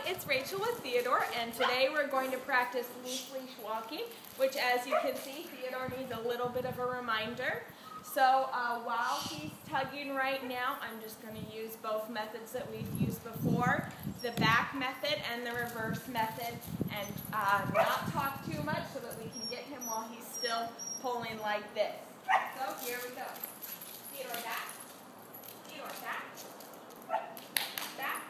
It's Rachel with Theodore, and today we're going to practice loose leash walking, which, as you can see, Theodore needs a little bit of a reminder. So while he's tugging right now, I'm just going to use both methods that we've used before, the back method and the reverse method, and not talk too much so that we can get him while he's still pulling like this. So here we go. Theodore back, Theodore back, back.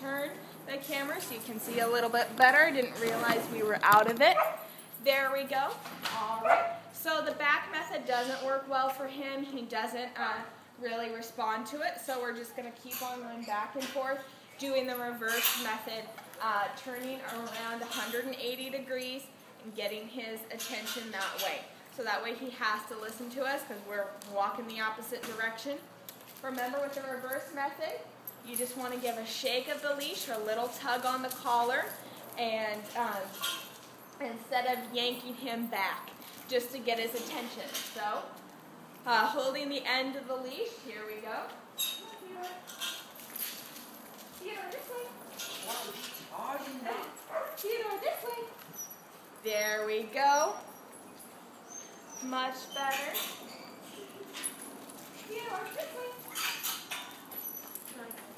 Turn the camera so you can see a little bit better. I didn't realize we were out of it. There we go. All right. So the back method doesn't work well for him. He doesn't really respond to it. So we're just going to keep on going back and forth, doing the reverse method, turning around 180 degrees and getting his attention that way. So that way he has to listen to us because we're walking the opposite direction. Remember, with the reverse method, you just want to give a shake of the leash or a little tug on the collar, and instead of yanking him back, just to get his attention. So, holding the end of the leash, here we go. Theodore, this way. Theodore, this way. There we go. Much better. Theodore, this way.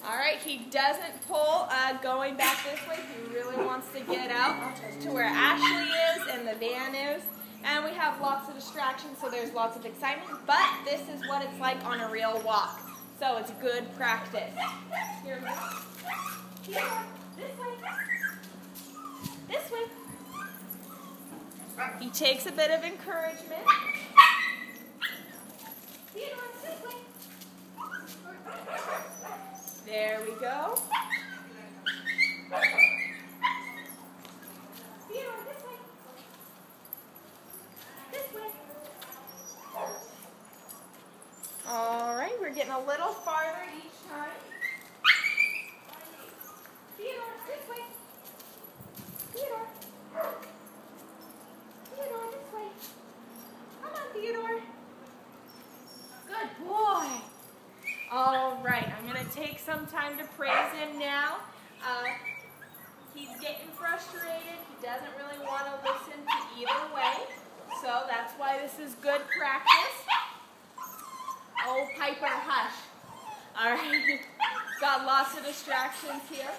All right, he doesn't pull going back this way. He really wants to get out to where Ashley is and the van is. And we have lots of distractions, so there's lots of excitement. But this is what it's like on a real walk. So it's good practice. Here we go. Here, this way. This way. He takes a bit of encouragement. Theodore, this way. There we go. Theodore, this way. This way. All right, we're getting a little farther each time. Theodore, this way. Theodore. Theodore, this way. Come on, Theodore. Good boy. All right, I'm going to take some time to praise him now. He's getting frustrated. He doesn't really want to listen to either way. So that's why this is good practice. Oh, Piper, hush. All right, got lots of distractions here.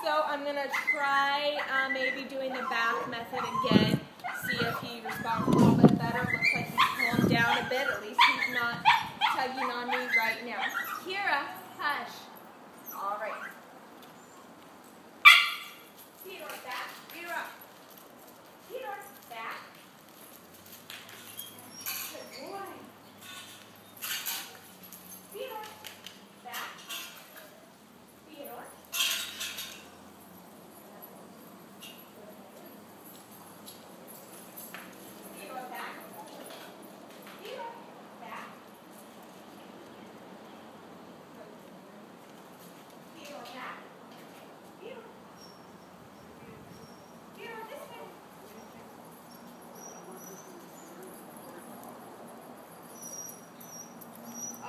So I'm going to try maybe doing the back method again. See if he responds a little bit better. Looks like he's calmed down a bit. At least he's not tugging on me right now. Kira, hush. All right. Theodore, back. Theodore up. Theodore, back. Good boy. Theodore, back. Theodore. Theodore, back. Theodore, back. Theodore, back. Theodore. Theodore, this way.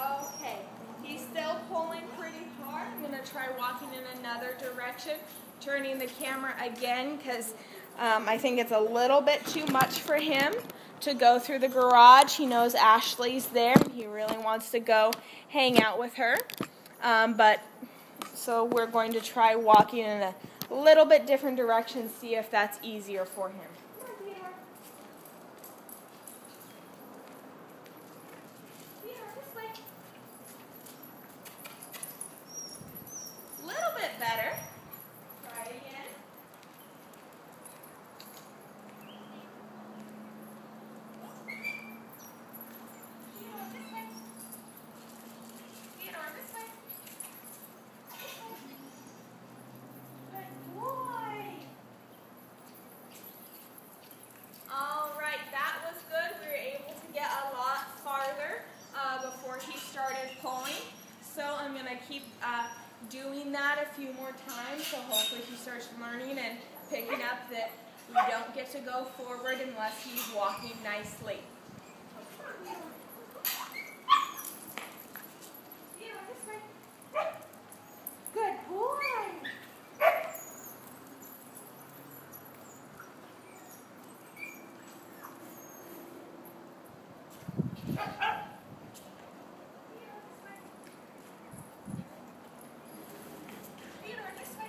Okay, he's still pulling pretty hard. I'm going to try walking in another direction, turning the camera again because I think it's a little bit too much for him to go through the garage. He knows Ashley's there. He really wants to go hang out with her. So we're going to try walking in a little bit different direction, see if that's easier for him. Come on, Theodore. Theodore, this way. Little bit better. Try again. Theodore, this way. Theodore, this way. keep doing that a few more times, so hopefully he starts learning and picking up that we don't get to go forward unless he's walking nicely. Good boy. Theodore, this way.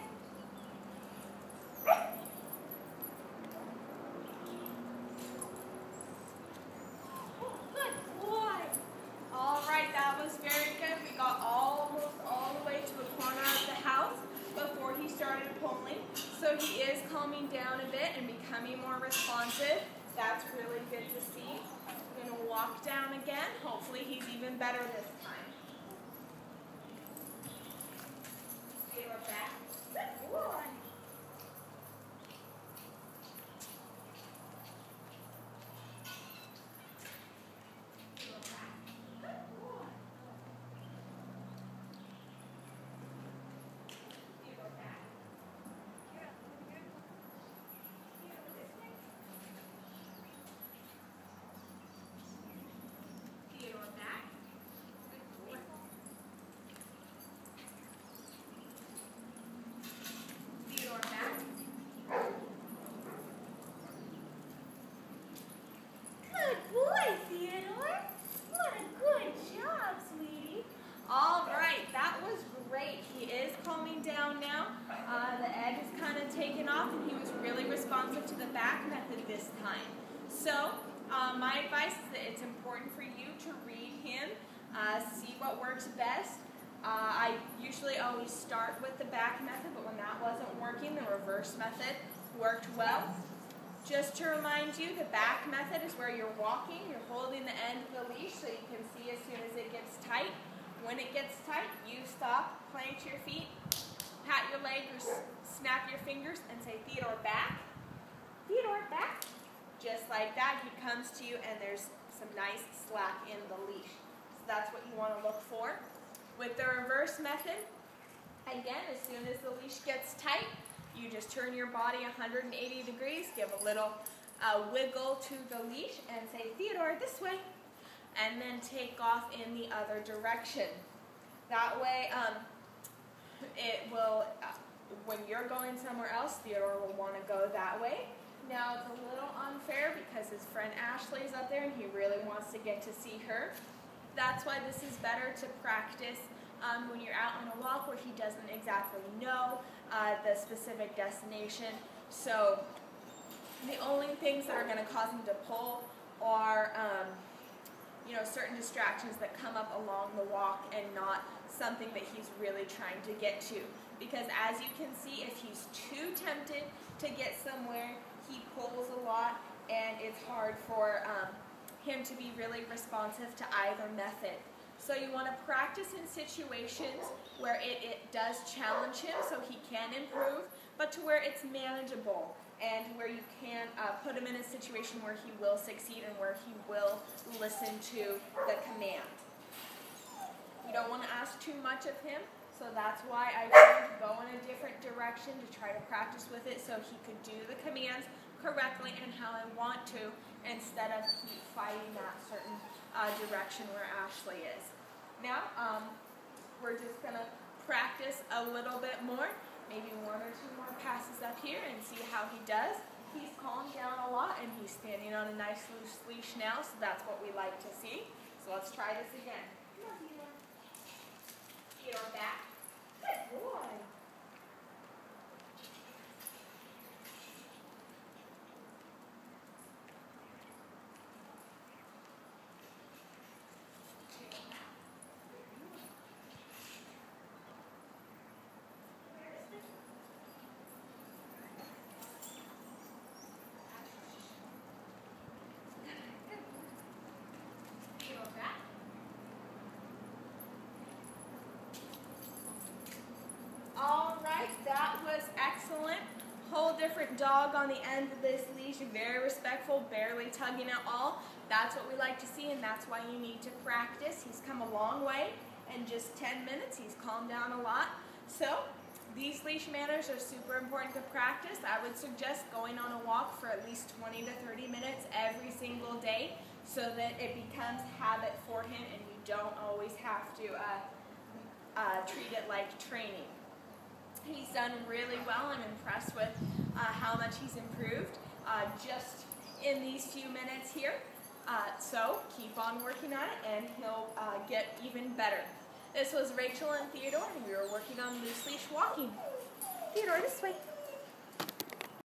Good boy. All right, that was very good. We got almost all the way to the corner of the house before he started pulling. So he is calming down a bit and becoming more responsive. That's really good to see. I'm going to walk down again. Hopefully he's even better this time. Theodore back. Good boy. Theodore back. Good boy. Theodore back. Theodore this way. Theodore back. Good boy. Theodore back. Good boy, Theodore. What a good job, sweetie. All right, that was great. He is calming down now. The edge is kind of taken off, and he was really responsive to the back method this time. So, my advice is that it's important for you to read him, see what works best. I usually always start with the back method, but when that wasn't working, the reverse method worked well. Just to remind you, the back method is where you're walking, you're holding the end of the leash so you can see as soon as it gets tight. When it gets tight, you stop, plant your feet, pat your leg or snap your fingers and say, Theodore, back. Theodore, back. Just like that, he comes to you and there's some nice slack in the leash. So that's what you want to look for. With the reverse method, again, as soon as the leash gets tight, you just turn your body 180 degrees, give a little wiggle to the leash and say, Theodore, this way, and then take off in the other direction. That way, it will, when you're going somewhere else, Theodore will want to go that way. Now, it's a little unfair because his friend Ashley's up there and he really wants to get to see her. That's why this is better to practice when you're out on a walk where he doesn't exactly know the specific destination. So the only things that are going to cause him to pull are certain distractions that come up along the walk and not something that he's really trying to get to. Because as you can see, if he's too tempted to get somewhere, he pulls a lot and it's hard for him to be really responsive to either method. So you want to practice in situations where it does challenge him so he can improve, but to where it's manageable and where you can put him in a situation where he will succeed and where he will listen to the command. You don't want to ask too much of him, so that's why I tried to go in a different direction to try to practice with it so he could do the commands correctly and how I want to, instead of keep fighting that certain direction where Ashley is. Now, we're just going to practice a little bit more, maybe one or two more passes up here and see how he does. He's calmed down a lot and he's standing on a nice loose leash now, so that's what we like to see. So let's try this again. Come on, Theodore. Theodore, back. Good boy. That was excellent. Whole different dog on the end of this leash, very respectful, barely tugging at all. That's what we like to see, and that's why you need to practice. He's come a long way, in just 10 minutes. He's calmed down a lot. So these leash manners are super important to practice. I would suggest going on a walk for at least 20 to 30 minutes every single day so that it becomes habit for him and you don't always have to treat it like training. He's done really well. I'm impressed with how much he's improved just in these few minutes here. So keep on working on it and he'll get even better. This was Rachel and Theodore, and we were working on loose leash walking. Theodore, this way.